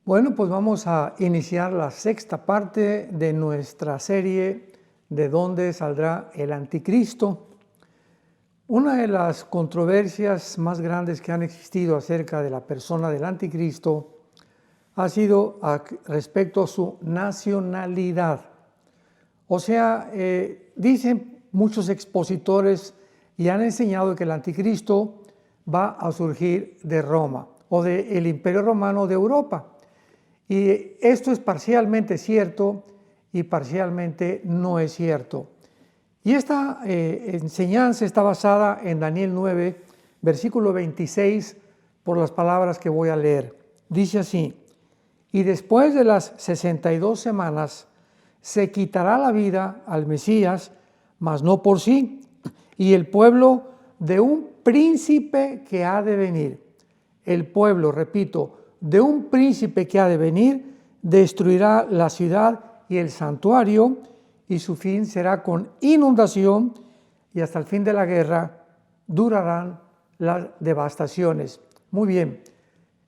Bueno, pues vamos a iniciar la sexta parte de nuestra serie ¿De dónde saldrá el anticristo? Una de las controversias más grandes que han existido acerca de la persona del anticristo ha sido respecto a su nacionalidad. O sea, dicen muchos expositores y han enseñado que el anticristo va a surgir de Roma o del Imperio Romano de Europa. Y esto es parcialmente cierto y parcialmente no es cierto. Y esta enseñanza está basada en Daniel 9, versículo 26, por las palabras que voy a leer. Dice así: y después de las 62 semanas se quitará la vida al Mesías, mas no por sí, y el pueblo de un príncipe que ha de venir. El pueblo, repito, de un príncipe que ha de venir, destruirá la ciudad y el santuario, y su fin será con inundación, y hasta el fin de la guerra durarán las devastaciones. Muy bien,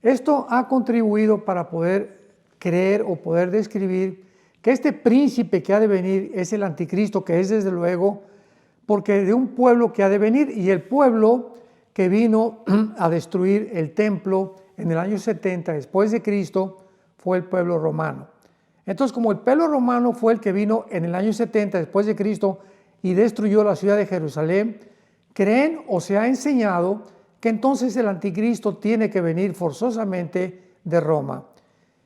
esto ha contribuido para poder creer o poder describir que este príncipe que ha de venir es el anticristo, que es desde luego, porque de un pueblo que ha de venir, y el pueblo que vino a destruir el templo en el año 70 después de Cristo fue el pueblo romano. Entonces, como el pueblo romano fue el que vino en el año 70 después de Cristo y destruyó la ciudad de Jerusalén, creen o se ha enseñado que entonces el anticristo tiene que venir forzosamente de Roma.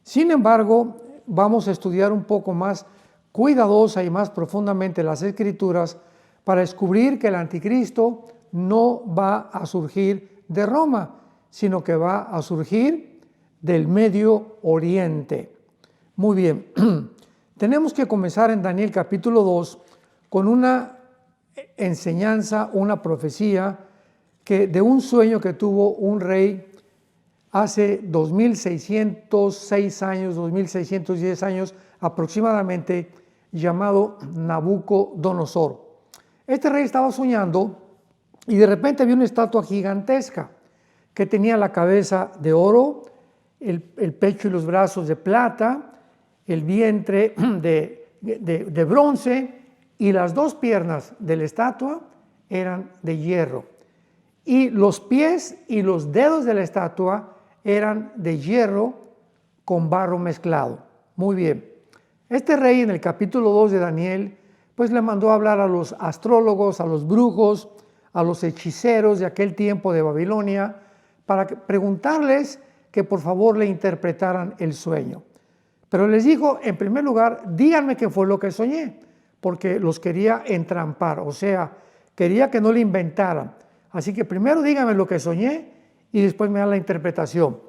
Sin embargo, vamos a estudiar un poco más cuidadosa y más profundamente las Escrituras para descubrir que el anticristo no va a surgir de Roma, sino que va a surgir del Medio Oriente. Muy bien, tenemos que comenzar en Daniel capítulo 2 con una enseñanza, una profecía de un sueño que tuvo un rey hace 2606 años, 2610 años aproximadamente, llamado Nabucodonosor. Este rey estaba soñando y de repente vio una estatua gigantesca que tenía la cabeza de oro, el pecho y los brazos de plata, el vientre de bronce, y las dos piernas de la estatua eran de hierro. Y los pies y los dedos de la estatua eran de hierro con barro mezclado. Muy bien. Este rey en el capítulo 2 de Daniel, pues le mandó a hablar a los astrólogos, a los brujos, a los hechiceros de aquel tiempo de Babilonia, para preguntarles que por favor le interpretaran el sueño. Pero les dijo, en primer lugar, díganme qué fue lo que soñé, porque los quería entrampar, o sea, quería que no le inventaran. Así que primero díganme lo que soñé y después me dan la interpretación.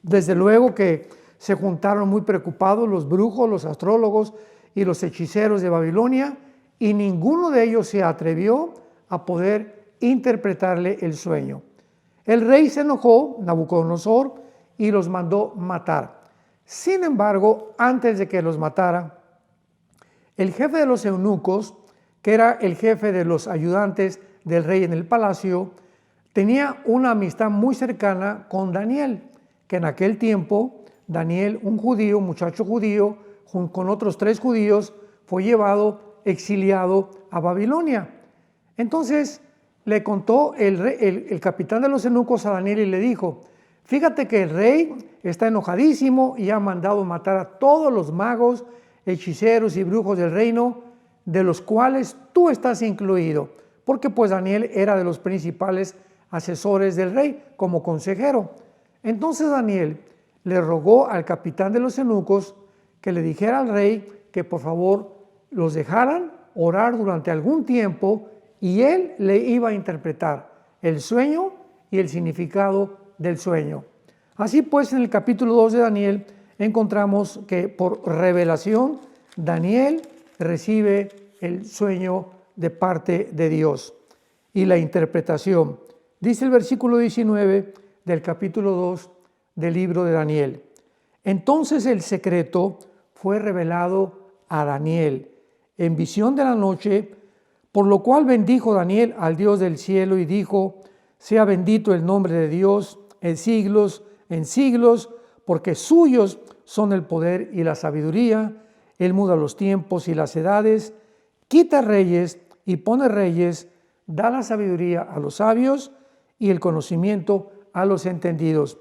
Desde luego que se juntaron muy preocupados los brujos, los astrólogos y los hechiceros de Babilonia, y ninguno de ellos se atrevió a poder interpretarle el sueño. El rey se enojó, Nabucodonosor, y los mandó matar. Sin embargo, antes de que los matara, el jefe de los eunucos, que era el jefe de los ayudantes del rey en el palacio, tenía una amistad muy cercana con Daniel, que en aquel tiempo Daniel, un judío, un muchacho judío, con otros 3 judíos, fue llevado, exiliado a Babilonia. Entonces le contó el capitán de los eunucos a Daniel y le dijo: fíjate que el rey está enojadísimo y ha mandado matar a todos los magos, hechiceros y brujos del reino, de los cuales tú estás incluido, porque pues Daniel era de los principales asesores del rey como consejero. Entonces Daniel le rogó al capitán de los eunucos que le dijera al rey que por favor los dejaran orar durante algún tiempo y él le iba a interpretar el sueño y el significado del sueño. Así pues, en el capítulo 2 de Daniel encontramos que por revelación Daniel recibe el sueño de parte de Dios y la interpretación. Dice el versículo 19 del capítulo 2 del libro de Daniel: entonces el secreto fue revelado a Daniel en visión de la noche, por lo cual bendijo Daniel al Dios del cielo y dijo: sea bendito el nombre de Dios en siglos, porque suyos son el poder y la sabiduría. Él muda los tiempos y las edades, quita reyes y pone reyes, da la sabiduría a los sabios y el conocimiento a los entendidos.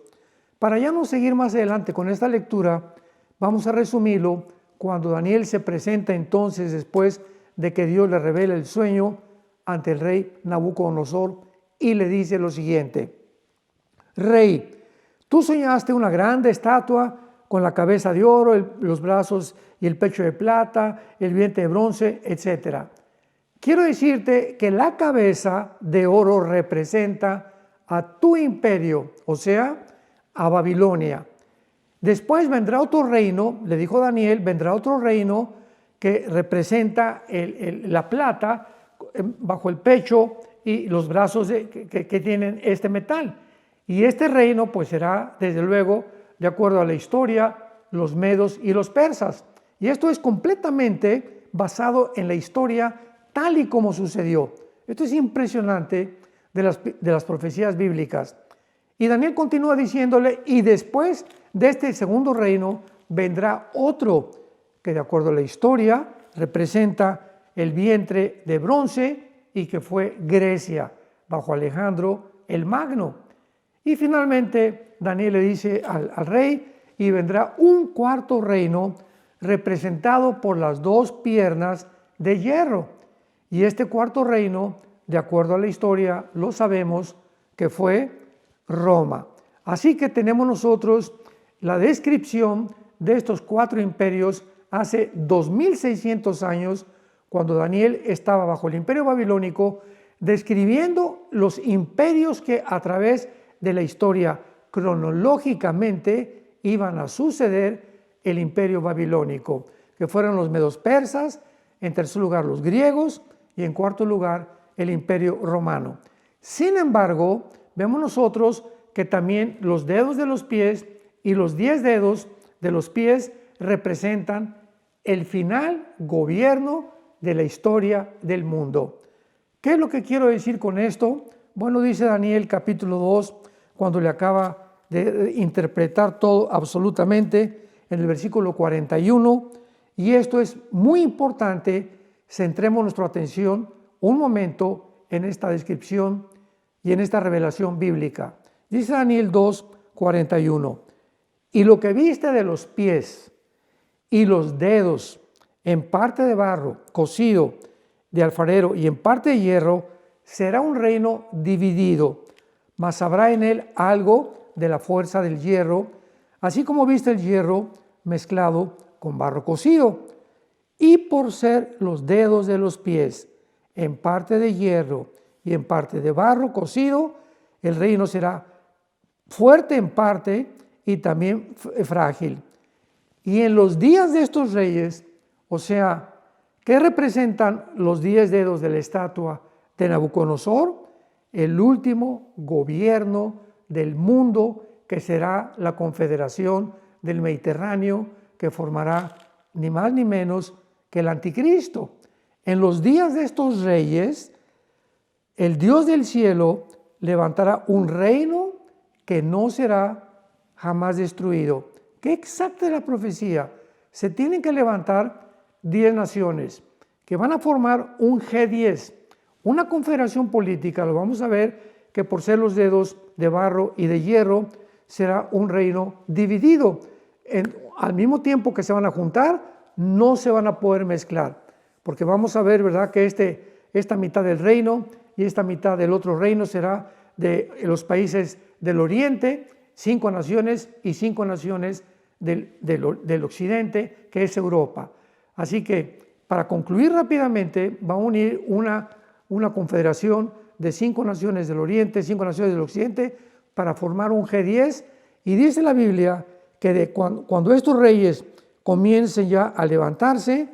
Para ya no seguir más adelante con esta lectura, vamos a resumirlo cuando Daniel se presenta entonces después de que Dios le revela el sueño ante el rey Nabucodonosor y le dice lo siguiente: Rey, tú soñaste una grande estatua con la cabeza de oro, los brazos y el pecho de plata, el vientre de bronce, etc. Quiero decirte que la cabeza de oro representa a tu imperio, o sea, a Babilonia. Después vendrá otro reino, le dijo Daniel, vendrá otro reino que representa la plata bajo el pecho y los brazos que tienen este metal. Y este reino pues será, desde luego, de acuerdo a la historia, los medos y los persas. Y esto es completamente basado en la historia tal y como sucedió. Esto es impresionante de las profecías bíblicas. Y Daniel continúa diciéndole, y después de este segundo reino vendrá otro que de acuerdo a la historia representa el vientre de bronce y que fue Grecia bajo Alejandro el Magno. Y finalmente Daniel le dice al rey, y vendrá un cuarto reino representado por las dos piernas de hierro. Y este cuarto reino, de acuerdo a la historia, lo sabemos que fue Roma. Así que tenemos nosotros la descripción de estos cuatro imperios hace 2600 años, cuando Daniel estaba bajo el imperio babilónico, describiendo los imperios que a través de la historia cronológicamente iban a suceder el imperio babilónico, que fueron los medos persas, en tercer lugar los griegos y en cuarto lugar el imperio romano. Sin embargo, vemos nosotros que también los dedos de los pies y los 10 dedos de los pies representan el final gobierno de la historia del mundo. ¿Qué es lo que quiero decir con esto? Bueno, dice Daniel capítulo 2, cuando le acaba de interpretar todo absolutamente, en el versículo 41, y esto es muy importante, centremos nuestra atención un momento en esta descripción y en esta revelación bíblica. Dice Daniel 2, 41, y lo que viste de los pies y los dedos, en parte de barro cocido de alfarero y en parte de hierro, será un reino dividido, mas habrá en él algo de la fuerza del hierro, así como viste el hierro mezclado con barro cocido. Y por ser los dedos de los pies en parte de hierro y en parte de barro cocido, el reino será fuerte en parte y también frágil. Y en los días de estos reyes, o sea, ¿qué representan los 10 dedos de la estatua de Nabucodonosor? El último gobierno del mundo, que será la confederación del Mediterráneo, que formará ni más ni menos que el anticristo. En los días de estos reyes, el Dios del cielo levantará un reino que no será jamás destruido. ¿Qué exacta es la profecía? Se tienen que levantar 10 naciones que van a formar un G10, una confederación política. Lo vamos a ver, que por ser los dedos de barro y de hierro será un reino dividido. Al mismo tiempo que se van a juntar, no se van a poder mezclar, porque vamos a ver, ¿verdad?, que esta mitad del reino y esta mitad del otro reino será de los países del oriente, 5 naciones, y 5 naciones del occidente, que es Europa. Así que, para concluir rápidamente, va a unir una confederación de 5 naciones del oriente, 5 naciones del occidente, para formar un G10, y dice la Biblia que cuando estos reyes comiencen ya a levantarse,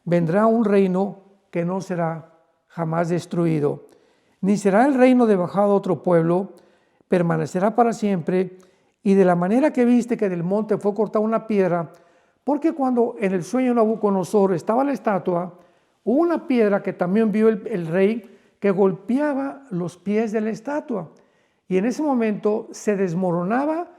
vendrá un reino que no será jamás destruido, ni será el reino de bajado a otro pueblo, permanecerá para siempre. Y de la manera que viste que del monte fue cortada una piedra, porque cuando en el sueño de Nabucodonosor estaba la estatua, hubo una piedra que también vio el rey, que golpeaba los pies de la estatua, y en ese momento se desmoronaba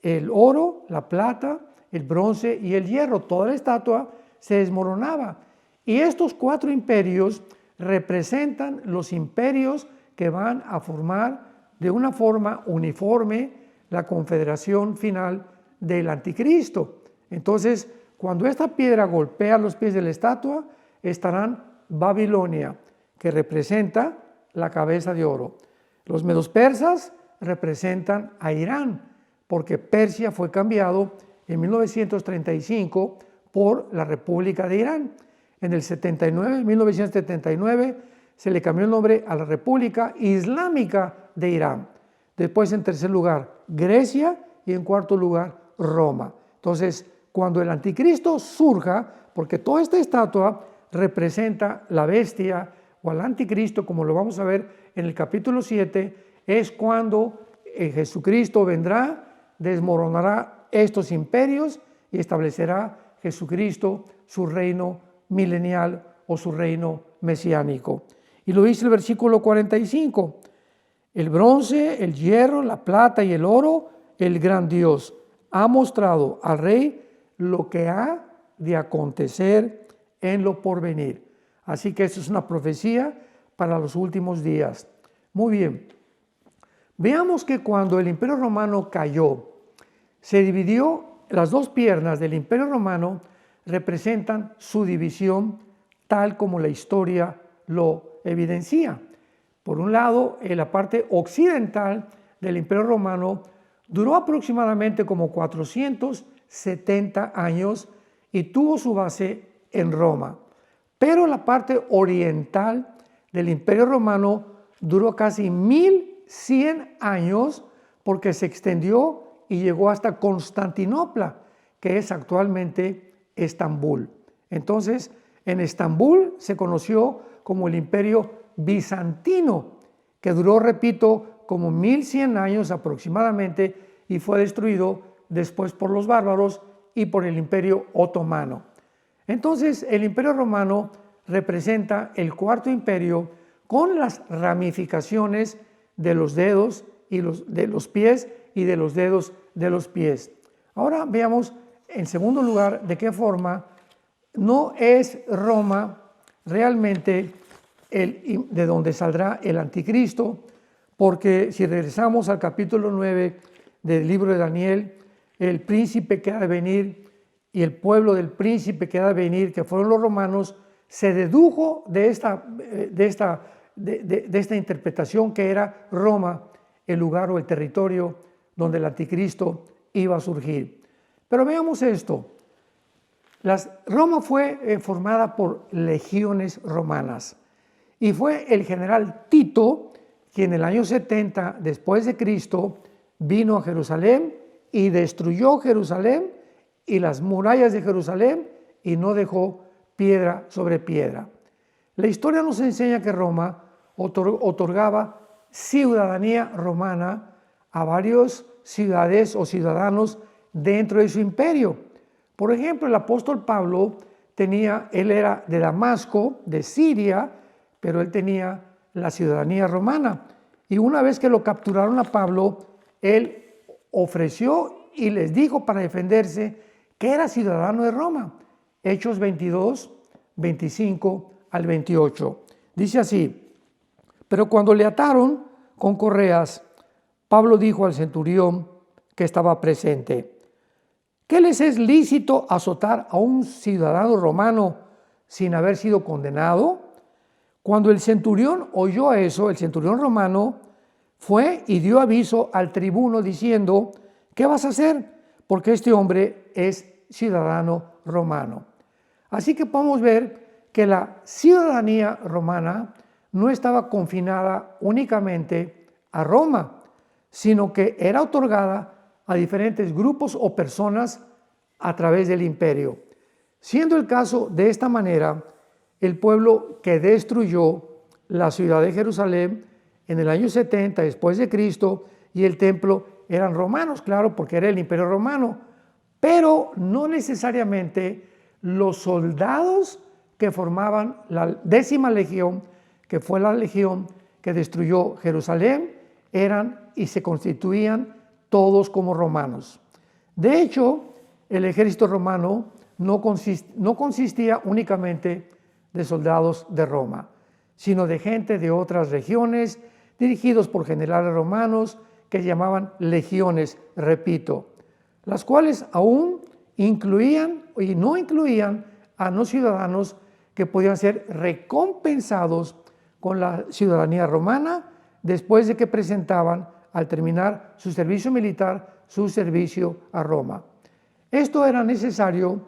el oro, la plata, el bronce y el hierro. Toda la estatua se desmoronaba. Y estos 4 imperios representan los imperios que van a formar de una forma uniforme la confederación final del anticristo. Entonces, cuando esta piedra golpea los pies de la estatua, estarán Babilonia, que representa la cabeza de oro. Los medos persas representan a Irán, porque Persia fue cambiado en 1935 por la República de Irán. En el 1979, se le cambió el nombre a la República Islámica de Irán. Después, en tercer lugar, Grecia, y en cuarto lugar, Roma. Entonces, cuando el anticristo surja, porque toda esta estatua representa la bestia o al anticristo, como lo vamos a ver en el capítulo 7, es cuando Jesucristo vendrá, desmoronará estos imperios y establecerá Jesucristo su reino milenial o su reino mesiánico. Y lo dice el versículo 45, el bronce, el hierro, la plata y el oro, el gran Dios ha mostrado al rey lo que ha de acontecer en lo porvenir. Así que esto es una profecía para los últimos días. Muy bien, veamos que cuando el Imperio Romano cayó, se dividió. Las 2 piernas del Imperio Romano representan su división tal como la historia lo evidencia. Por un lado, en la parte occidental del Imperio Romano duró aproximadamente como 470 años y tuvo su base en Roma. Pero la parte oriental del Imperio Romano duró casi 1100 años porque se extendió y llegó hasta Constantinopla, que es actualmente Estambul. Entonces, en Estambul se conoció como el Imperio Bizantino, que duró, repito, como 1100 años aproximadamente y fue destruido después por los bárbaros y por el Imperio Otomano. Entonces, el Imperio Romano representa el 4º imperio con las ramificaciones de los dedos y de los pies y de los dedos de los pies. Ahora veamos, en segundo lugar, de qué forma no es Roma realmente de donde saldrá el anticristo, porque si regresamos al capítulo 9 del libro de Daniel, el príncipe que ha de venir y el pueblo del príncipe que ha de venir, que fueron los romanos, se dedujo de esta interpretación que era Roma, el lugar o el territorio donde el anticristo iba a surgir. Pero veamos esto. Roma fue formada por legiones romanas y fue el general Tito quien en el año 70 después de Cristo vino a Jerusalén y destruyó Jerusalén y las murallas de Jerusalén y no dejó piedra sobre piedra. La historia nos enseña que Roma otorgaba ciudadanía romana a varias ciudades o ciudadanos dentro de su imperio. Por ejemplo, el apóstol Pablo él era de Damasco, de Siria, pero él tenía la ciudadanía romana. Y una vez que lo capturaron a Pablo, él ofreció y les dijo para defenderse que era ciudadano de Roma. Hechos 22, 25 al 28. Dice así: pero cuando le ataron con correas, Pablo dijo al centurión que estaba presente: ¿qué les es lícito azotar a un ciudadano romano sin haber sido condenado? Cuando el centurión oyó eso, el centurión romano fue y dio aviso al tribuno diciendo: ¿qué vas a hacer? Porque este hombre es ciudadano romano. Así que podemos ver que la ciudadanía romana no estaba confinada únicamente a Roma, sino que era otorgada a diferentes grupos o personas a través del imperio. Siendo el caso de esta manera, el pueblo que destruyó la ciudad de Jerusalén en el año 70 después de Cristo y el templo eran romanos, claro, porque era el imperio romano, pero no necesariamente los soldados que formaban la 10ª legión, que fue la legión que destruyó Jerusalén, eran y se constituían todos como romanos. De hecho, el ejército romano no consistía únicamente de soldados de Roma, sino de gente de otras regiones, dirigidos por generales romanos que llamaban legiones, repito, las cuales aún incluían y no incluían a no ciudadanos que podían ser recompensados con la ciudadanía romana después de que presentaban, al terminar su servicio militar, su servicio a Roma. Esto era necesario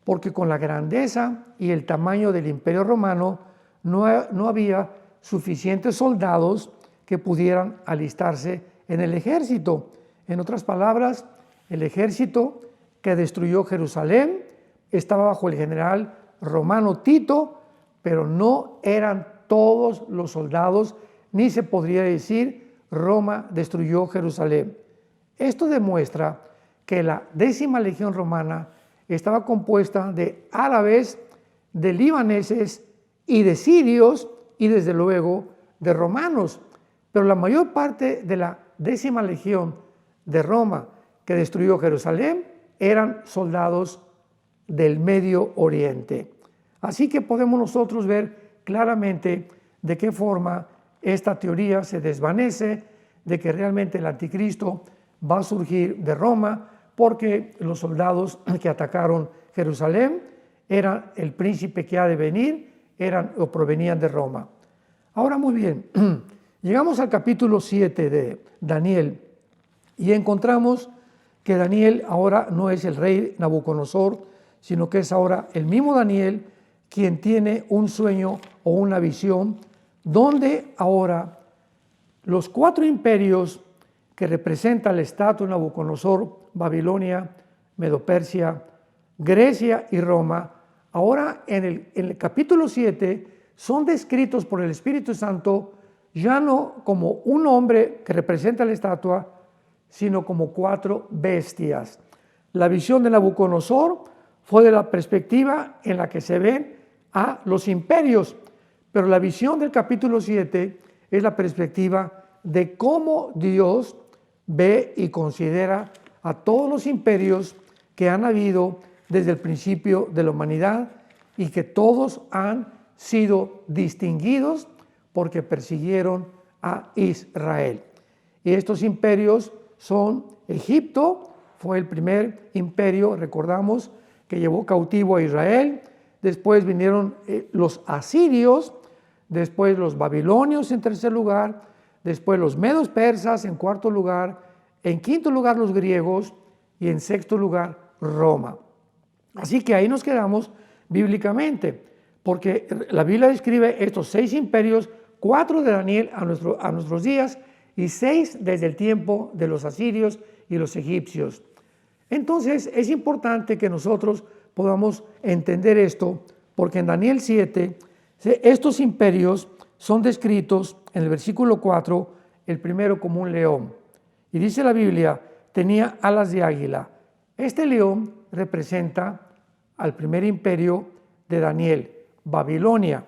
porque con la grandeza y el tamaño del Imperio Romano no había suficientes soldados que pudieran alistarse en el ejército. En otras palabras, el ejército que destruyó Jerusalén estaba bajo el general romano Tito, pero no eran todos los soldados, ni se podría decir Roma destruyó Jerusalén. Esto demuestra que la 10ª legión romana estaba compuesta de árabes, de libaneses y de sirios y desde luego de romanos. Pero la mayor parte de la 10ª legión de Roma que destruyó Jerusalén eran soldados del Medio Oriente. Así que podemos nosotros ver claramente de qué forma esta teoría se desvanece, de que realmente el anticristo va a surgir de Roma, porque los soldados que atacaron Jerusalén eran el príncipe que ha de venir, eran o provenían de Roma. Ahora muy bien, llegamos al capítulo 7 de Daniel y encontramos que Daniel ahora no es el rey Nabucodonosor, sino que es ahora el mismo Daniel quien tiene un sueño o una visión donde ahora los 4 imperios que representa el estatua de Nabucodonosor, Babilonia, Medo-Persia, Grecia y Roma, ahora en el capítulo 7 son descritos por el Espíritu Santo ya no como un hombre que representa la estatua, sino como 4 bestias. La visión de Nabucodonosor fue de la perspectiva en la que se ven a los imperios, pero la visión del capítulo 7 es la perspectiva de cómo Dios ve y considera a todos los imperios que han habido desde el principio de la humanidad y que todos han sido distinguidos porque persiguieron a Israel. Y estos imperios son Egipto, fue el primer imperio, recordamos, que llevó cautivo a Israel. Después vinieron los asirios, después los babilonios en tercer lugar, después los medos persas en cuarto lugar, en quinto lugar los griegos y en sexto lugar Roma. Así que ahí nos quedamos bíblicamente, porque la Biblia describe estos 6 imperios, 4 de Daniel a nuestros días y 6 desde el tiempo de los asirios y los egipcios. Entonces es importante que nosotros podamos entender esto, porque en Daniel 7 estos imperios son descritos en el versículo 4, el primero como un león. Y dice la Biblia, tenía alas de águila. Este león representa al primer imperio de Daniel, Babilonia.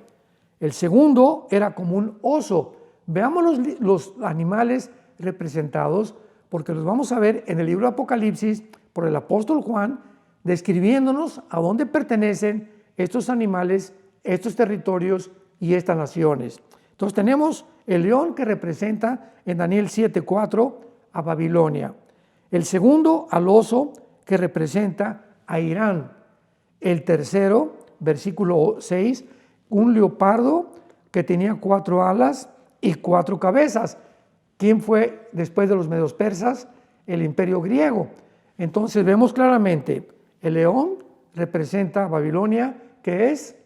El segundo era como un oso. Veamos los animales representados, porque los vamos a ver en el libro de Apocalipsis por el apóstol Juan, describiéndonos a dónde pertenecen estos animales, estos territorios y estas naciones. Entonces tenemos el león que representa en Daniel 7:4 a Babilonia. El segundo al oso que representa a Irán. El tercero, versículo 6, un leopardo que tenía 4 alas y 4 cabezas. ¿Quién fue después de los medos persas? El imperio griego. Entonces vemos claramente, el león representa a Babilonia, que es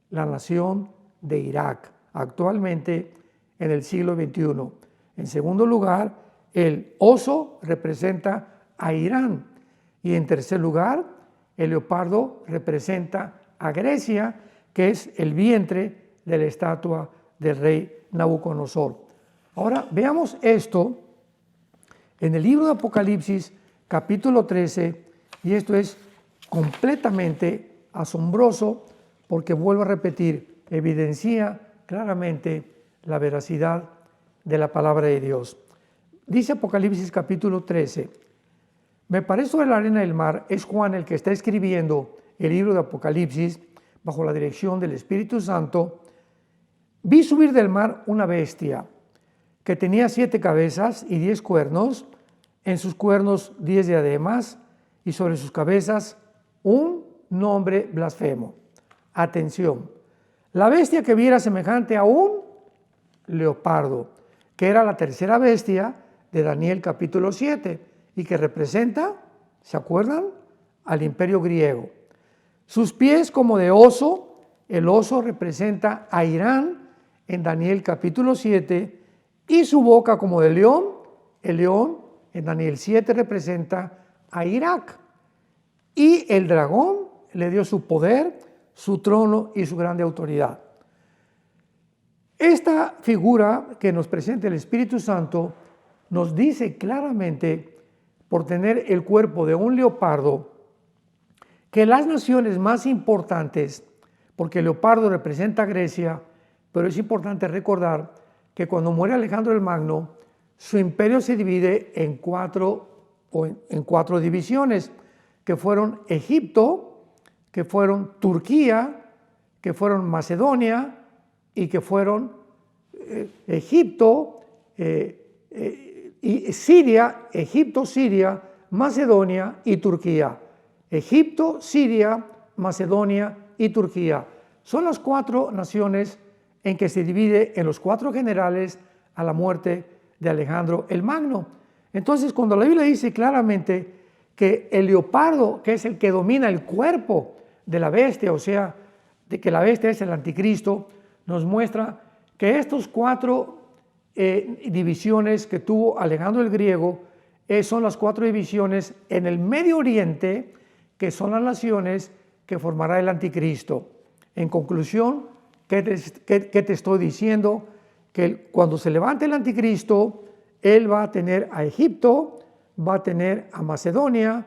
la nación de Irak, actualmente en el siglo XXI. En segundo lugar, el oso representa a Irán. Y en tercer lugar, el leopardo representa a Grecia, que es el vientre de la estatua del rey Nabucodonosor. Ahora veamos esto en el libro de Apocalipsis, capítulo 13, y esto es completamente asombroso porque, vuelvo a repetir, evidencia claramente la veracidad de la palabra de Dios. Dice Apocalipsis capítulo 13, me paré sobre la arena del mar, es Juan el que está escribiendo el libro de Apocalipsis bajo la dirección del Espíritu Santo. Vi subir del mar una bestia que tenía 7 cabezas y 10 cuernos, en sus cuernos 10 diademas y sobre sus cabezas un nombre blasfemo. Atención, la bestia que vi era semejante a un leopardo, que era la tercera bestia de Daniel capítulo 7 y que representa, ¿se acuerdan?, al imperio griego. Sus pies como de oso, el oso representa a Irán en Daniel capítulo 7, y su boca como de león, el león en Daniel 7 representa a Irak. Y el dragón le dio su poder, su trono y su grande autoridad. Esta figura que nos presenta el Espíritu Santo nos dice claramente, por tener el cuerpo de un leopardo, que las naciones más importantes, porque el leopardo representa a Grecia, pero es importante recordar que cuando muere Alejandro el Magno, su imperio se divide en cuatro divisiones, que fueron Egipto, que fueron Turquía, que fueron Macedonia y que fueron y Siria, Egipto, Siria, Macedonia y Turquía. Egipto, Siria, Macedonia y Turquía. Son las 4 naciones en que se divide en los 4 generales a la muerte de Alejandro el Magno. Entonces, cuando la Biblia dice claramente que el leopardo, que es el que domina el cuerpo de la bestia, o sea, de que la bestia es el anticristo, nos muestra que estos 4 divisiones que tuvo Alejandro el Griego son las 4 divisiones en el Medio Oriente, que son las naciones que formará el anticristo. En conclusión, ¿qué te estoy diciendo? Que cuando se levante el anticristo, él va a tener a Egipto, va a tener a Macedonia,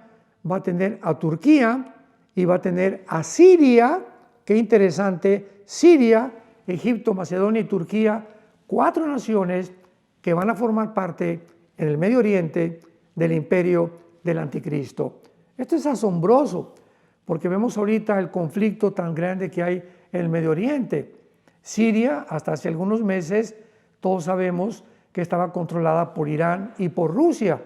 va a tener a Turquía y va a tener a Siria. Qué interesante, Siria, Egipto, Macedonia y Turquía, 4 naciones que van a formar parte en el Medio Oriente del imperio del anticristo. Esto es asombroso porque vemos ahorita el conflicto tan grande que hay en el Medio Oriente. Siria, hasta hace algunos meses, todos sabemos que estaba controlada por Irán y por Rusia,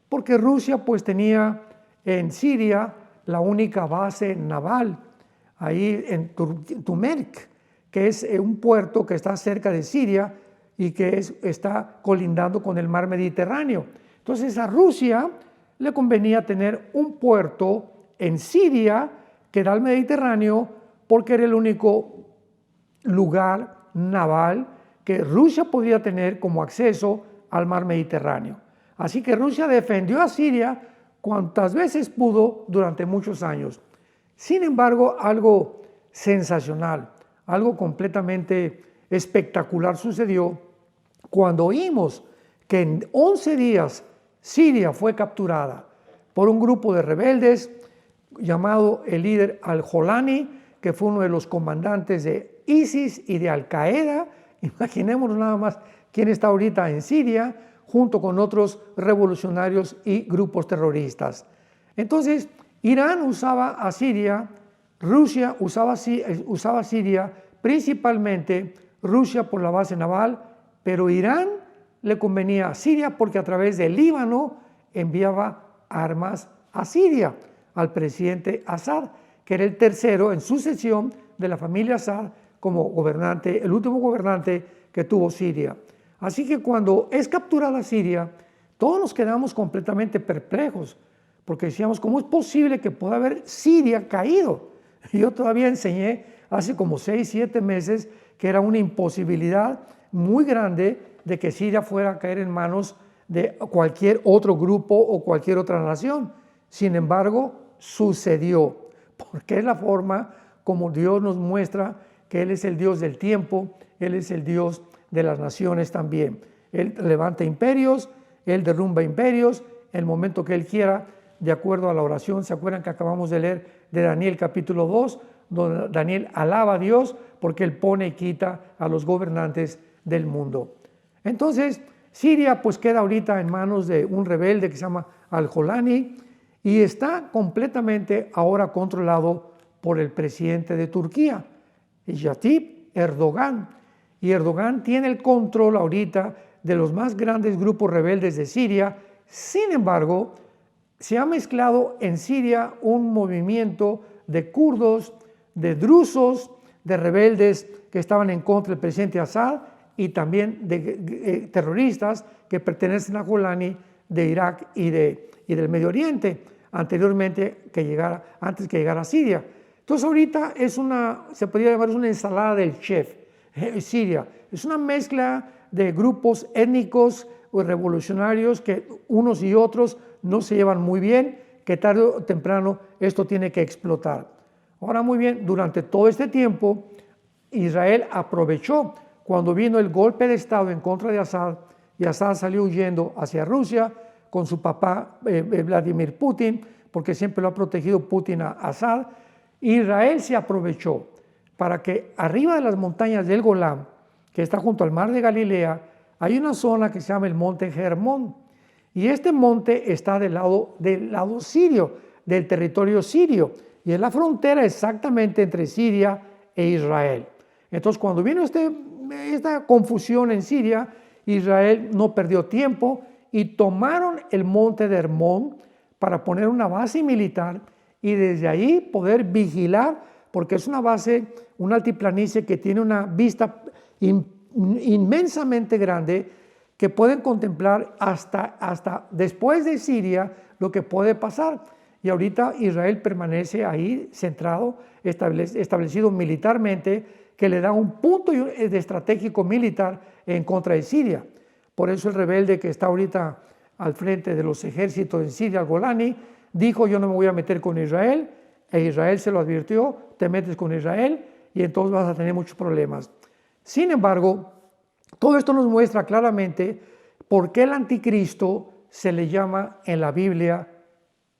porque Rusia pues tenía en Siria la única base naval, ahí en Turkmenk, que es un puerto que está cerca de Siria y que está colindando con el mar Mediterráneo. Entonces a Rusia le convenía tener un puerto en Siria que da al Mediterráneo porque era el único lugar naval que Rusia podía tener como acceso al mar Mediterráneo. Así que Rusia defendió a Siria cuantas veces pudo durante muchos años. Sin embargo, algo sensacional, algo completamente espectacular sucedió cuando oímos que en 11 días Siria fue capturada por un grupo de rebeldes llamado el líder Al-Jolani, que fue uno de los comandantes de ISIS y de Al-Qaeda. Imaginémonos nada más quién está ahorita en Siria, junto con otros revolucionarios y grupos terroristas. Entonces, Irán usaba a Siria, Rusia usaba Siria, principalmente Rusia por la base naval, pero Irán le convenía a Siria porque a través del Líbano enviaba armas a Siria, al presidente Assad, que era el tercero en sucesión de la familia Assad como gobernante, el último gobernante que tuvo Siria. Así que cuando es capturada Siria, todos nos quedamos completamente perplejos, porque decíamos, ¿cómo es posible que pueda haber Siria caído? Yo todavía enseñé hace como 6, 7 meses que era una imposibilidad muy grande de que Siria fuera a caer en manos de cualquier otro grupo o cualquier otra nación. Sin embargo, sucedió, porque es la forma como Dios nos muestra que Él es el Dios del tiempo, Él es el Dios de las naciones también. Él levanta imperios, Él derrumba imperios, en el momento que Él quiera, de acuerdo a la oración. ¿Se acuerdan que acabamos de leer de Daniel capítulo 2? Donde Daniel alaba a Dios porque Él pone y quita a los gobernantes del mundo. Entonces, Siria pues queda ahorita en manos de un rebelde que se llama Al-Jolani, y está completamente ahora controlado por el presidente de Turquía, Recep Erdogan. Y Erdogan tiene el control ahorita de los más grandes grupos rebeldes de Siria. Sin embargo, se ha mezclado en Siria un movimiento de kurdos, de drusos, de rebeldes que estaban en contra del presidente Assad y también de terroristas que pertenecen a Golani de Irak y del Medio Oriente, antes que llegara a Siria. Entonces ahorita se podría llamar una ensalada del chef, Siria. Es una mezcla de grupos étnicos o revolucionarios que unos y otros no se llevan muy bien, que tarde o temprano esto tiene que explotar. Ahora muy bien, durante todo este tiempo Israel aprovechó cuando vino el golpe de Estado en contra de Assad y Assad salió huyendo hacia Rusia con su papá Vladimir Putin, porque siempre lo ha protegido Putin a Assad. Israel se aprovechó para que arriba de las montañas del Golán, que está junto al mar de Galilea, hay una zona que se llama el monte Hermón. Y este monte está del lado sirio, del territorio sirio, y es la frontera exactamente entre Siria e Israel. Entonces, cuando vino esta confusión en Siria, Israel no perdió tiempo y tomaron el monte de Hermón para poner una base militar y desde ahí poder vigilar, porque es una base, una altiplanicie que tiene una vista inmensamente grande que pueden contemplar hasta después de Siria lo que puede pasar. Y ahorita Israel permanece ahí centrado, establecido militarmente, que le da un punto de estratégico militar en contra de Siria. Por eso el rebelde que está ahorita al frente de los ejércitos en Siria, Golani, dijo: yo no me voy a meter con Israel, e Israel se lo advirtió: te metes con Israel y entonces vas a tener muchos problemas. Sin embargo, todo esto nos muestra claramente por qué el anticristo se le llama en la Biblia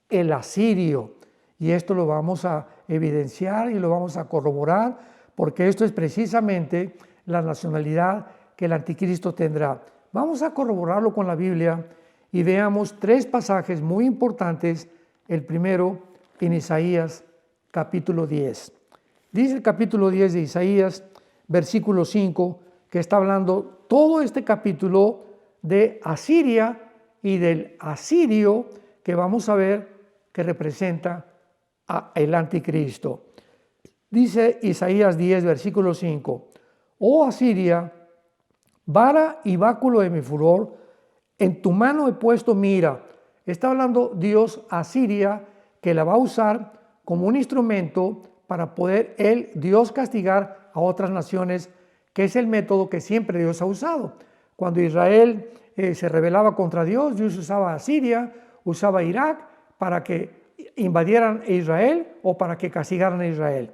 el asirio. Y esto lo vamos a evidenciar y lo vamos a corroborar, porque esto es precisamente la nacionalidad que el anticristo tendrá. Vamos a corroborarlo con la Biblia y veamos tres pasajes muy importantes. El primero en Isaías capítulo 10. Dice el capítulo 10 de Isaías, versículo 5, que está hablando todo este capítulo de Asiria y del asirio que vamos a ver que representa al anticristo. Dice Isaías 10, versículo 5, oh Asiria, vara y báculo de mi furor, en tu mano he puesto mi ira. Está hablando Dios a Siria, que la va a usar como un instrumento para poder Dios castigar a otras naciones, que es el método que siempre Dios ha usado. Cuando Israel se rebelaba contra Dios, Dios usaba a Siria, usaba a Irak para que invadieran Israel o para que castigaran a Israel.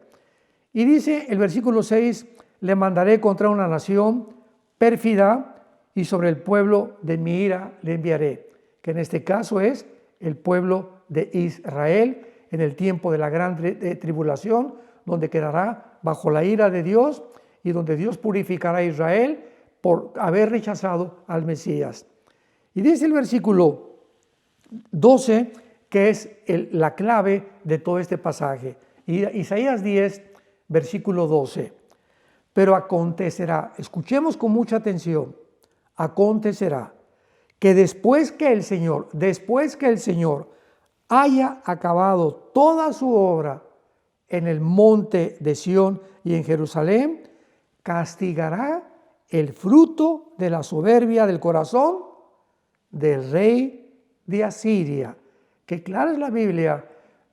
Y dice el versículo 6, le mandaré contra una nación pérfida y sobre el pueblo de mi ira le enviaré, que en este caso es el pueblo de Israel en el tiempo de la gran tribulación, donde quedará bajo la ira de Dios y donde Dios purificará a Israel por haber rechazado al Mesías. Y dice el versículo 12, que es la clave de todo este pasaje. Isaías 10, versículo 12. Pero acontecerá, escuchemos con mucha atención, acontecerá que después que el Señor haya acabado toda su obra en el monte de Sión y en Jerusalén, castigará el fruto de la soberbia del corazón del rey de Asiria. Que clara es la Biblia,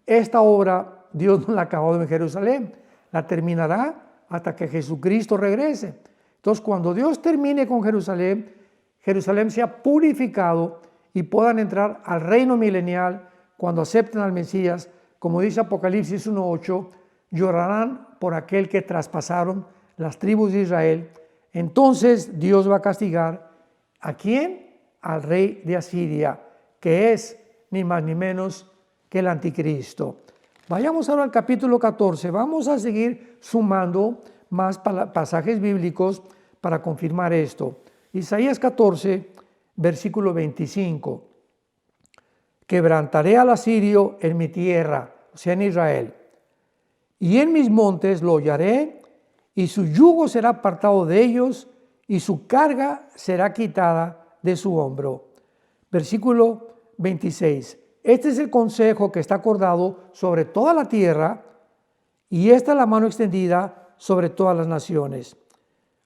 esta obra Dios no la ha acabado en Jerusalén, la terminará hasta que Jesucristo regrese. Entonces, cuando Dios termine con Jerusalén, Jerusalén sea purificado y puedan entrar al reino milenial. Cuando acepten al Mesías, como dice Apocalipsis 1:8, llorarán por aquel que traspasaron las tribus de Israel. Entonces Dios va a castigar ¿a quién? Al rey de Asiria, que es ni más ni menos que el anticristo. Vayamos ahora al capítulo 14. Vamos a seguir sumando más pasajes bíblicos para confirmar esto. Isaías 14, versículo 25. quebrantaré al asirio en mi tierra, o sea, en Israel, y en mis montes lo hollaré, y su yugo será apartado de ellos, y su carga será quitada de su hombro. Versículo 26. Este es el consejo que está acordado sobre toda la tierra, y esta es la mano extendida sobre todas las naciones.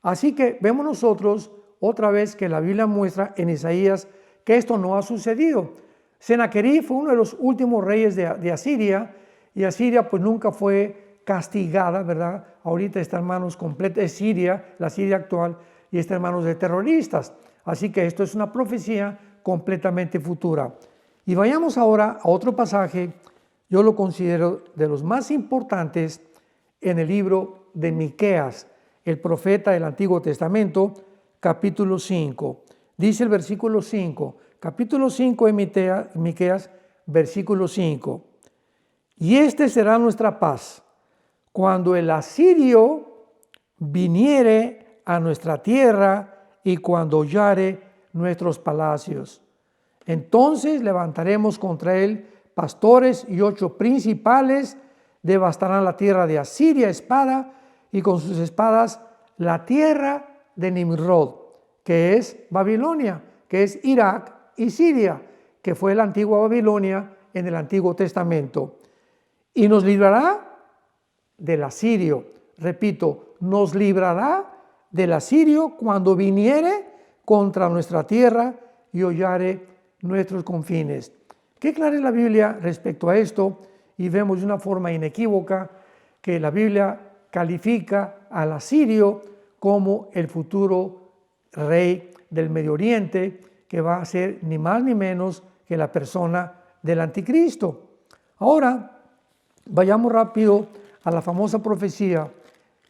Así que vemos nosotros otra vez que la Biblia muestra en Isaías que esto no ha sucedido. Sennacherib fue uno de los últimos reyes de Asiria, y Asiria pues nunca fue castigada, ¿verdad? Ahorita está en manos completas, es Siria, la Siria actual, y está en manos de terroristas. Así que esto es una profecía completamente futura. Y vayamos ahora a otro pasaje, yo lo considero de los más importantes en el libro de Miqueas, el profeta del Antiguo Testamento, capítulo 5. Dice el versículo 5, capítulo 5 de Miqueas, versículo 5. Y este será nuestra paz, cuando el asirio viniere a nuestra tierra y cuando hollare nuestros palacios. Entonces levantaremos contra él pastores y 8 principales, devastarán la tierra de Asiria, espada, y con sus espadas la tierra de Nimrod, que es Babilonia, que es Irak y Siria, que fue la antigua Babilonia en el Antiguo Testamento. Y nos librará del asirio. Repito, nos librará del asirio cuando viniere contra nuestra tierra y hollare nuestros confines. Qué clara es la Biblia respecto a esto, y vemos de una forma inequívoca que la Biblia califica al asirio como el futuro rey del Medio Oriente, que va a ser ni más ni menos que la persona del anticristo. Ahora, vayamos rápido a la famosa profecía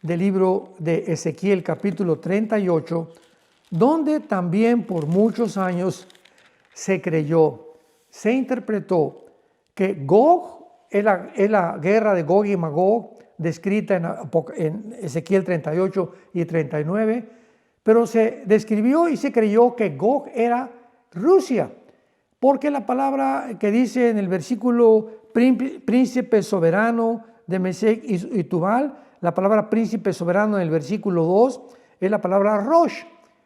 del libro de Ezequiel, capítulo 38, donde también por muchos años se creyó, se interpretó que Gog es la guerra de Gog y Magog, descrita en Ezequiel 38 y 39, pero se describió y se creyó que Gog era Rusia, porque la palabra que dice en el versículo príncipe soberano de Mesec y Tubal, la palabra príncipe soberano en el versículo 2 es la palabra Rosh.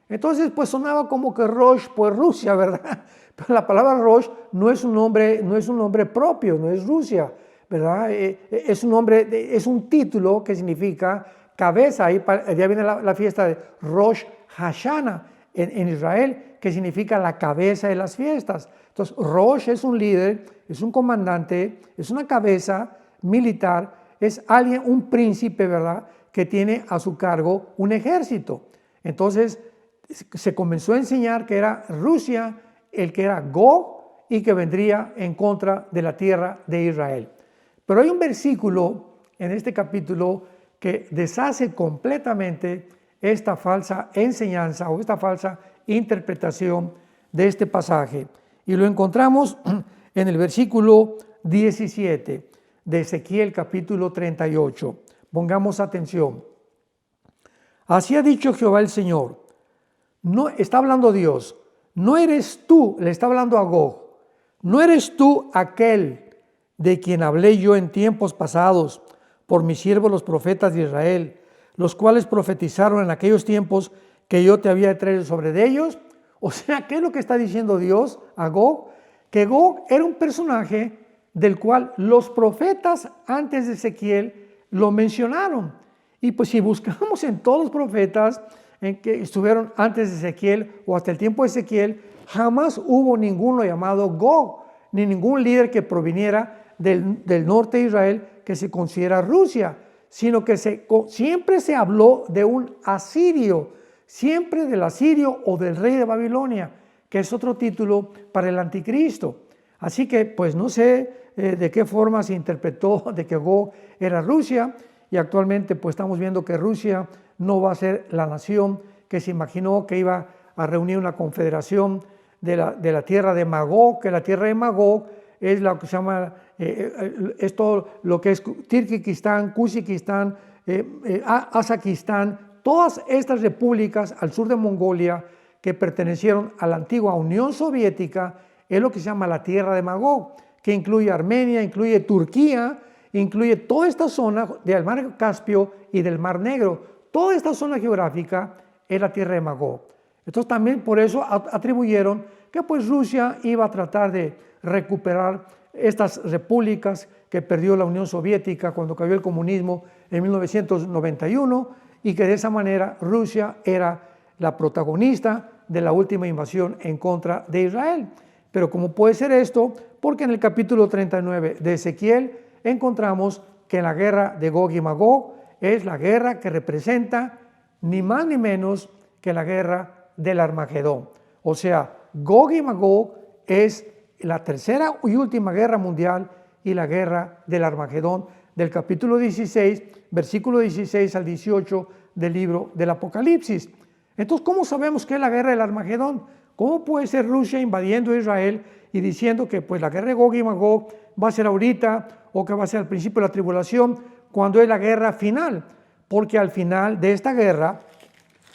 Entonces pues sonaba como que Rosh, pues Rusia, ¿verdad? Pero la palabra Rosh no es un nombre propio, no es Rusia, ¿verdad? Es un nombre, es un título que significa cabeza. Ahí ya viene la fiesta de Rosh Hashanah en Israel, que significa la cabeza de las fiestas. Entonces Rosh es un líder, es un comandante, es una cabeza militar, es alguien, un príncipe, ¿verdad?, que tiene a su cargo un ejército. Entonces se comenzó a enseñar que era Rusia el que era Gog y que vendría en contra de la tierra de Israel. Pero hay un versículo en este capítulo que deshace completamente esta falsa enseñanza o esta falsa interpretación de este pasaje. Y lo encontramos en el versículo 17 de Ezequiel capítulo 38. Pongamos atención. Así ha dicho Jehová el Señor. No está hablando Dios. No eres tú, le está hablando a Gog, no eres tú aquel de quien hablé yo en tiempos pasados por mis siervos los profetas de Israel, los cuales profetizaron en aquellos tiempos que yo te había traído sobre de ellos. O sea, ¿qué es lo que está diciendo Dios a Gog? Que Gog era un personaje del cual los profetas antes de Ezequiel lo mencionaron. Y pues si buscamos en todos los profetas en que estuvieron antes de Ezequiel o hasta el tiempo de Ezequiel, jamás hubo ninguno llamado Gog, ni ningún líder que proviniera del norte de Israel que se considera Rusia, sino que siempre se habló de un asirio, siempre del asirio o del rey de Babilonia, que es otro título para el anticristo. Así que pues no sé de qué forma se interpretó de que Gog era Rusia, y actualmente pues estamos viendo que Rusia no va a ser la nación que se imaginó que iba a reunir una confederación de la tierra de Magog, que la tierra de Magog es lo que se llama, es todo lo que es Tirkistán, Kuzikistán, Azakistán, todas estas repúblicas al sur de Mongolia que pertenecieron a la antigua Unión Soviética, es lo que se llama la tierra de Magog, que incluye Armenia, incluye Turquía, incluye toda esta zona del mar Caspio y del mar Negro. Toda esta zona geográfica es la tierra de Magog. Entonces también por eso atribuyeron que pues Rusia iba a tratar de recuperar estas repúblicas que perdió la Unión Soviética cuando cayó el comunismo en 1991, y que de esa manera Rusia era la protagonista de la última invasión en contra de Israel. Pero ¿cómo puede ser esto? Porque en el capítulo 39 de Ezequiel encontramos que la guerra de Gog y Magog es la guerra que representa ni más ni menos que la guerra del Armagedón. O sea, Gog y Magog es la tercera y última guerra mundial y la guerra del Armagedón del capítulo 16, versículo 16 al 18 del libro del Apocalipsis. Entonces, ¿cómo sabemos que es la guerra del Armagedón? ¿Cómo puede ser Rusia invadiendo Israel y diciendo que pues la guerra de Gog y Magog va a ser ahorita o que va a ser al principio de la tribulación, cuando es la guerra final? Porque al final de esta guerra,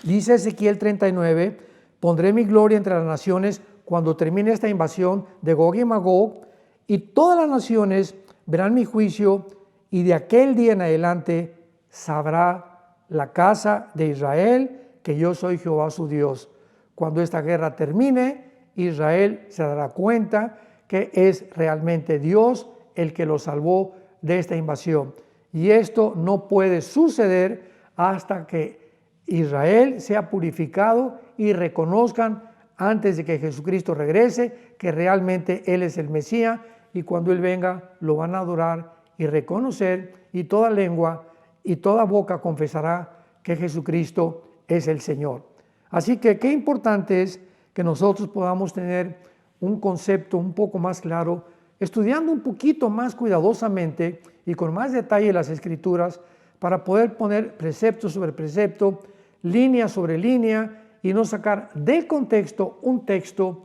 dice Ezequiel 39, pondré mi gloria entre las naciones cuando termine esta invasión de Gog y Magog, y todas las naciones verán mi juicio, y de aquel día en adelante sabrá la casa de Israel que yo soy Jehová su Dios. Cuando esta guerra termine, Israel se dará cuenta que es realmente Dios el que lo salvó de esta invasión. Y esto no puede suceder hasta que Israel sea purificado y reconozcan antes de que Jesucristo regrese que realmente Él es el Mesías, y cuando Él venga lo van a adorar y reconocer, y toda lengua y toda boca confesará que Jesucristo es el Señor. Así que qué importante es que nosotros podamos tener un concepto un poco más claro, estudiando un poquito más cuidadosamente y con más detalle las Escrituras, para poder poner precepto sobre precepto, línea sobre línea, y no sacar del contexto un texto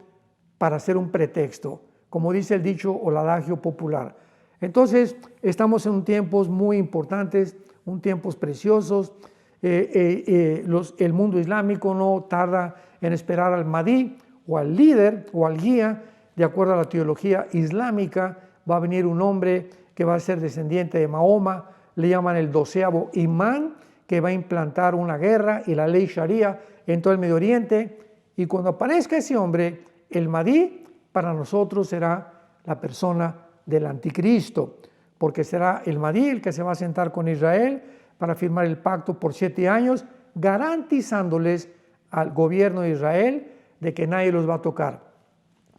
para hacer un pretexto, como dice el dicho o el adagio popular. Entonces, estamos en tiempos muy importantes, tiempos preciosos. El mundo islámico no tarda en esperar al Mahdi o al líder o al guía. De acuerdo a la teología islámica, va a venir un hombre que va a ser descendiente de Mahoma, le llaman el 12º imán, que va a implantar una guerra y la ley Sharia en todo el Medio Oriente. Y cuando aparezca ese hombre, el Mahdi para nosotros será la persona del anticristo, porque será el Mahdi el que se va a sentar con Israel para firmar el pacto por 7 años, garantizándoles al gobierno de Israel de que nadie los va a tocar.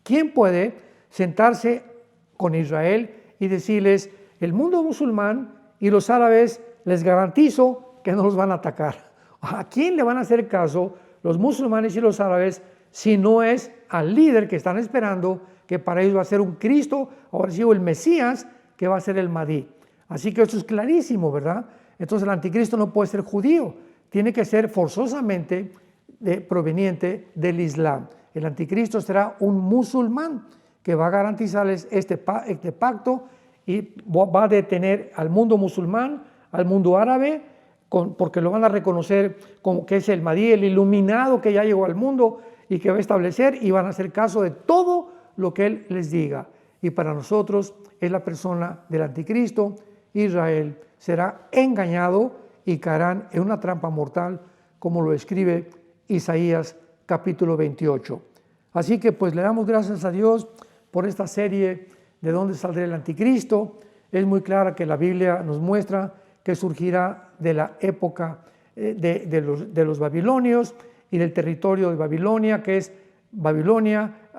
¿Quién puede sentarse con Israel y decirles, el mundo musulmán y los árabes les garantizo que no los van a atacar? ¿A quién le van a hacer caso los musulmanes y los árabes si no es al líder que están esperando, que para ellos va a ser un Cristo, ahora sí, o el Mesías, que va a ser el Mahdi? Así que esto es clarísimo, ¿verdad? Entonces el anticristo no puede ser judío, tiene que ser forzosamente proveniente del Islam. El anticristo será un musulmán que va a garantizarles este pacto, y va a detener al mundo musulmán, al mundo árabe, porque lo van a reconocer como que es el Mahdi, el iluminado que ya llegó al mundo y que va a establecer, y van a hacer caso de todo lo que él les diga. Y para nosotros es la persona del anticristo. Israel será engañado y caerán en una trampa mortal, como lo escribe Isaías capítulo 28. Así que pues le damos gracias a Dios por esta serie de dónde saldrá el anticristo. Es muy clara que la Biblia nos muestra que surgirá de la época de los babilonios y del territorio de Babilonia, que es Babilonia,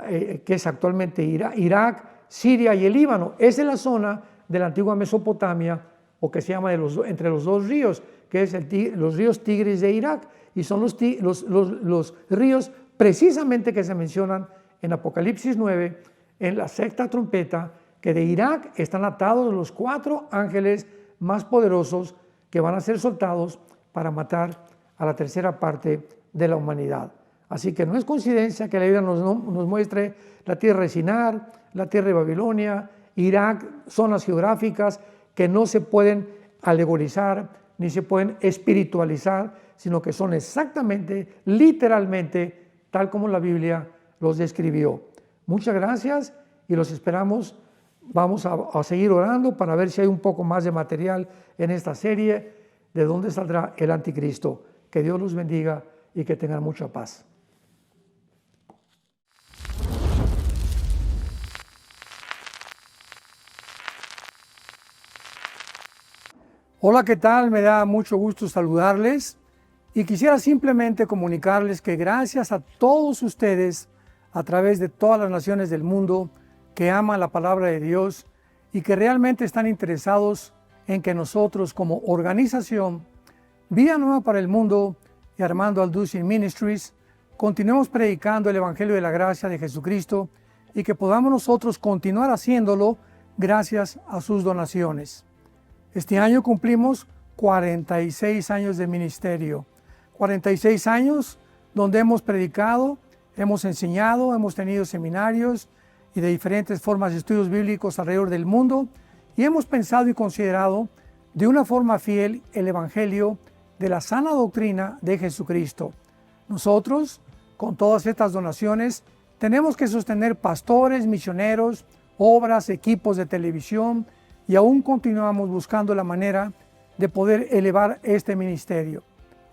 que es actualmente Irak, Siria y el Líbano. Esa es la zona de la antigua Mesopotamia, o que se llama entre los dos ríos, que es los ríos Tigris de Irak, y son los ríos precisamente que se mencionan en Apocalipsis 9, en la sexta trompeta, que de Irak están atados los 4 ángeles más poderosos que van a ser soltados para matar a la tercera parte de la humanidad. Así que no es coincidencia que la Biblia nos muestre la tierra de Sinar, la tierra de Babilonia, Irak, zonas geográficas que no se pueden alegorizar ni se pueden espiritualizar, sino que son exactamente, literalmente, tal como la Biblia los describió. Muchas gracias y los esperamos. Vamos a seguir orando para ver si hay un poco más de material en esta serie de dónde saldrá el anticristo. Que Dios los bendiga y que tengan mucha paz. Hola, ¿qué tal? Me da mucho gusto saludarles y quisiera simplemente comunicarles que gracias a todos ustedes a través de todas las naciones del mundo que aman la palabra de Dios y que realmente están interesados en que nosotros como organización Vida Nueva para el Mundo y Armando Alducin Ministries continuemos predicando el Evangelio de la Gracia de Jesucristo y que podamos nosotros continuar haciéndolo gracias a sus donaciones. Este año cumplimos 46 años de ministerio, 46 años donde hemos predicado, hemos enseñado, hemos tenido seminarios y de diferentes formas de estudios bíblicos alrededor del mundo y hemos pensado y considerado de una forma fiel el Evangelio de la sana doctrina de Jesucristo. Nosotros, con todas estas donaciones, tenemos que sostener pastores, misioneros, obras, equipos de televisión, y aún continuamos buscando la manera de poder elevar este ministerio.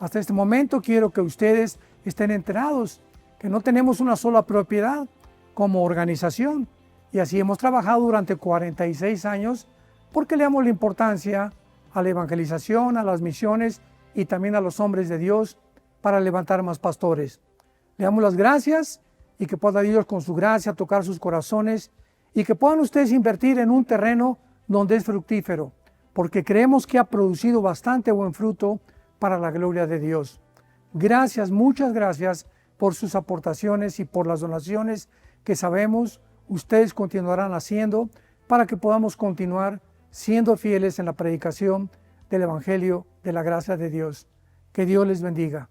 Hasta este momento quiero que ustedes estén enterados que no tenemos una sola propiedad como organización y así hemos trabajado durante 46 años porque le damos la importancia a la evangelización, a las misiones y también a los hombres de Dios para levantar más pastores. Le damos las gracias y que pueda Dios con su gracia tocar sus corazones y que puedan ustedes invertir en un terreno donde es fructífero, porque creemos que ha producido bastante buen fruto para la gloria de Dios. Gracias, muchas gracias por sus aportaciones y por las donaciones que sabemos ustedes continuarán haciendo para que podamos continuar siendo fieles en la predicación del Evangelio de la gracia de Dios. Que Dios les bendiga.